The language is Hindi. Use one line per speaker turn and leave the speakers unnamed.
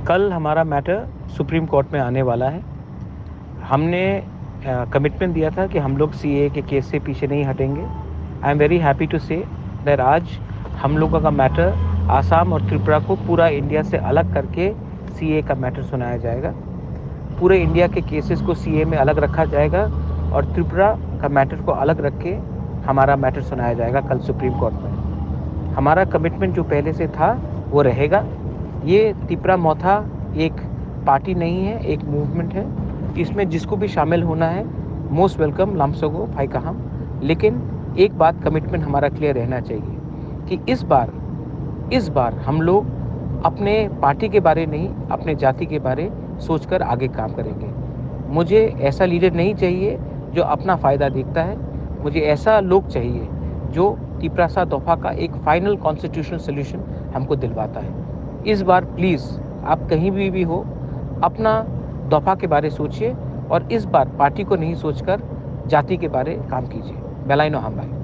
कल हमारा मैटर सुप्रीम कोर्ट में आने वाला है। हमने कमिटमेंट दिया था कि हम लोग सीए के केस से पीछे नहीं हटेंगे। I am very happy to say that आज हम लोगों का मैटर आसाम और त्रिपुरा को पूरा इंडिया से अलग करके सीए का मैटर सुनाया जाएगा। पूरे इंडिया के केसेस को सीए में अलग रखा जाएगा और त्रिपुरा का मैटर को अलग रख के हमारा मैटर सुनाया जाएगा कल सुप्रीम कोर्ट में। हमारा कमिटमेंट जो पहले से था वो रहेगा। ये तिपरा मोथा एक पार्टी नहीं है, एक मूवमेंट है। इसमें जिसको भी शामिल होना है मोस्ट वेलकम, लामसोगो फाई कहाम। लेकिन एक बात कमिटमेंट हमारा क्लियर रहना चाहिए कि इस बार हम लोग अपने पार्टी के बारे नहीं, अपने जाति के बारे सोचकर आगे काम करेंगे। मुझे ऐसा लीडर नहीं चाहिए जो अपना फ़ायदा देखता है। मुझे ऐसा लोग चाहिए जो तिपरासा दफा का एक फाइनल कॉन्स्टिट्यूशनल सोल्यूशन हमको दिलवाता है। इस बार प्लीज़ आप कहीं भी हो, अपना दफा के बारे सोचिए और इस बार पार्टी को नहीं सोचकर जाति के बारे काम कीजिए। बेलाइनो हम भाई।